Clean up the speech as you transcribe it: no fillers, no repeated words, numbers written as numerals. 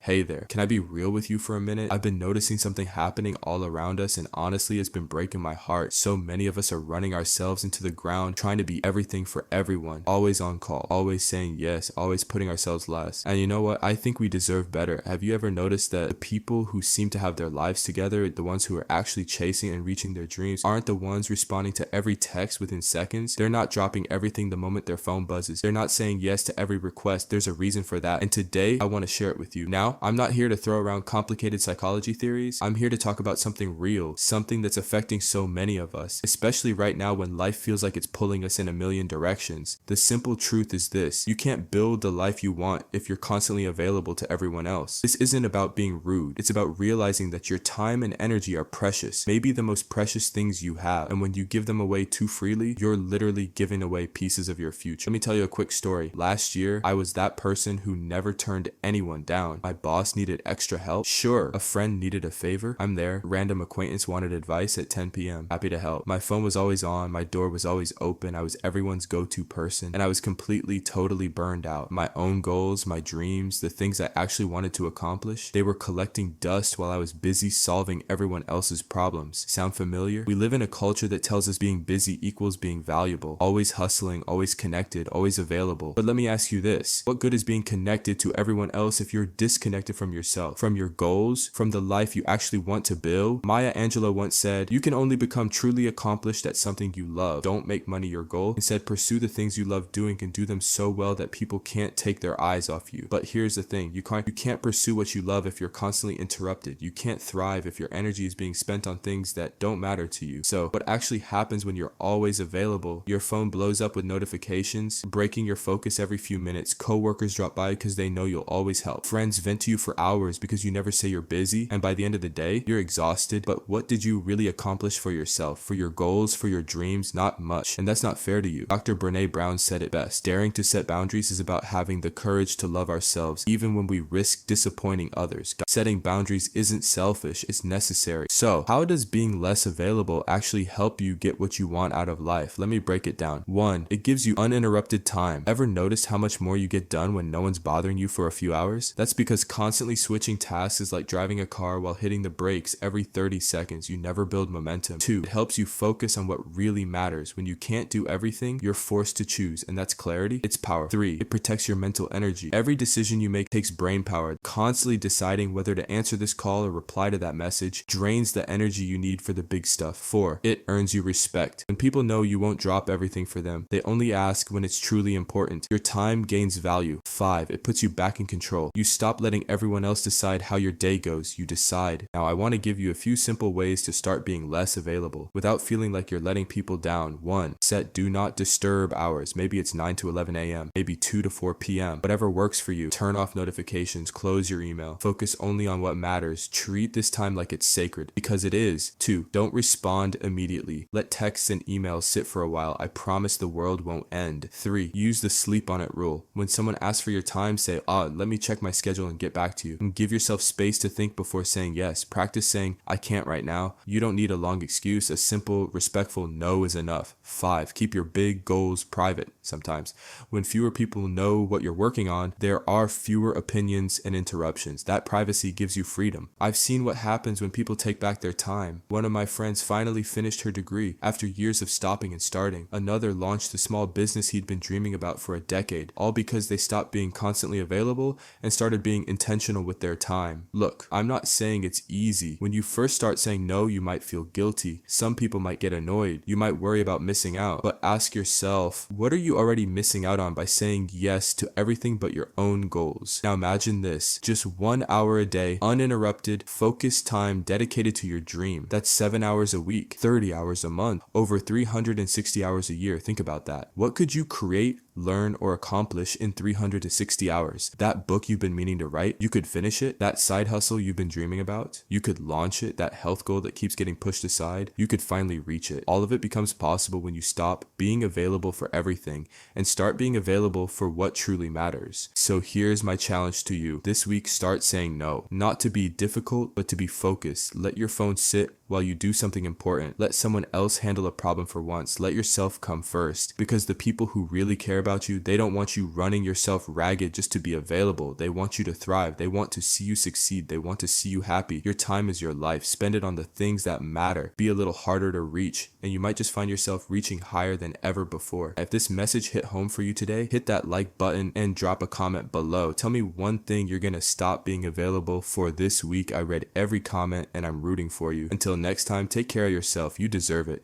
Hey there, can I be real with you for a minute? I've been noticing something happening all around us, and honestly, it's been breaking my heart. So many of us are running ourselves into the ground, trying to be everything for everyone, always on call, always saying yes, always putting ourselves last. And you know what? I think we deserve better. Have you ever noticed that the people who seem to have their lives together, the ones who are actually chasing and reaching their dreams, aren't the ones responding to every text within seconds? They're not dropping everything the moment their phone buzzes. They're not saying yes to every request. There's a reason for that. And today, I want to share it with you. Now, I'm not here to throw around complicated psychology theories. I'm here to talk about something real, something that's affecting so many of us, especially right now when life feels like it's pulling us in a million directions. The simple truth is this: you can't build the life you want if you're constantly available to everyone else. This isn't about being rude. It's about realizing that your time and energy are precious, maybe the most precious things you have. And when you give them away too freely, you're literally giving away pieces of your future. Let me tell you a quick story. Last year, I was that person who never turned anyone down. My boss needed extra help. Sure, a friend needed a favor. I'm there. Random acquaintance wanted advice at 10 p.m. Happy to help. My phone was always on. My door was always open. I was everyone's go-to person, and I was completely, totally burned out. My own goals, my dreams, the things I actually wanted to accomplish, they were collecting dust while I was busy solving everyone else's problems. Sound familiar? We live in a culture that tells us being busy equals being valuable, always hustling, always connected, always available. But let me ask you this: what good is being connected to everyone else if you're disconnected from yourself, from your goals, from the life you actually want to build? Maya Angelou once said, "You can only become truly accomplished at something you love. Don't make money your goal. Instead, pursue the things you love doing and do them so well that people can't take their eyes off you." But here's the thing: you can't pursue what you love if you're constantly interrupted. You can't thrive if your energy is being spent on things that don't matter to you. So what actually happens when you're always available? Your phone blows up with notifications, breaking your focus every few minutes. Coworkers drop by because they know you'll always help. Friends vent to you for hours because you never say you're busy, and by the end of the day, you're exhausted. But what did you really accomplish for yourself, for your goals, for your dreams? Not much. And that's not fair to you. Dr. Brene Brown said it best: daring to set boundaries is about having the courage to love ourselves, even when we risk disappointing others. Setting boundaries isn't selfish, it's necessary. So, how does being less available actually help you get what you want out of life? Let me break it down. 1. It gives you uninterrupted time. Ever noticed how much more you get done when no one's bothering you for a few hours? That's because constantly switching tasks is like driving a car while hitting the brakes every 30 seconds. You never build momentum. 2. It helps you focus on what really matters. When you can't do everything, you're forced to choose, and that's clarity. It's power. 3. It protects your mental energy. Every decision you make takes brain power. Constantly deciding whether to answer this call or reply to that message drains the energy you need for the big stuff. 4. It earns you respect. When people know you won't drop everything for them, they only ask when it's truly important. Your time gains value. 5. It puts you back in control. You stop letting everyone else decide how your day goes. You decide. Now, I want to give you a few simple ways to start being less available without feeling like you're letting people down. 1. Set do not disturb hours. Maybe it's 9 to 11 a.m., maybe 2 to 4 p.m. Whatever works for you. Turn off notifications, close your email, focus only on what matters. Treat this time like it's sacred, because it is. 2. Don't respond immediately. Let texts and emails sit for a while. I promise the world won't end. 3. Use the sleep on it rule. When someone asks for your time, say, let me check my schedule and get back to you. And give yourself space to think before saying yes. Practice saying, I can't right now. You don't need a long excuse. A simple, respectful no is enough. 5. Keep your big goals private sometimes. When fewer people know what you're working on, there are fewer opinions and interruptions. That privacy gives you freedom. I've seen what happens when people take back their time. One of my friends finally finished her degree after years of stopping and starting. Another launched a small business he'd been dreaming about for a decade, all because they stopped being constantly available and started being intentional with their time. Look, I'm not saying it's easy. When you first start saying no, you might feel guilty. Some people might get annoyed. You might worry about missing out. But ask yourself, what are you already missing out on by saying yes to everything but your own goals? Now imagine this: just 1 hour a day, uninterrupted, focused time dedicated to your dream. That's 7 hours a week, 30 hours a month, over 360 hours a year. Think about that. What could you create, learn, or accomplish in 360 hours? That book you've been meaning to write, you could finish it. That side hustle you've been dreaming about, you could launch it. That health goal that keeps getting pushed aside, you could finally reach it. All of it becomes possible when you stop being available for everything and start being available for what truly matters. So here's my challenge to you. This week, start saying no. Not to be difficult, but to be focused. Let your phone sit while you do something important. Let someone else handle a problem for once. Let yourself come first, because the people who really care about you, they don't want you running yourself ragged just to be available. They want you to thrive. They want to see you succeed. They want to see you happy. Your time is your life. Spend it on the things that matter. Be a little harder to reach, and you might just find yourself reaching higher than ever before. If this message hit home for you today, hit that like button and drop a comment below. Tell me one thing you're gonna stop being available for this week. I read every comment and I'm rooting for you. Until next time, take care of yourself. You deserve it.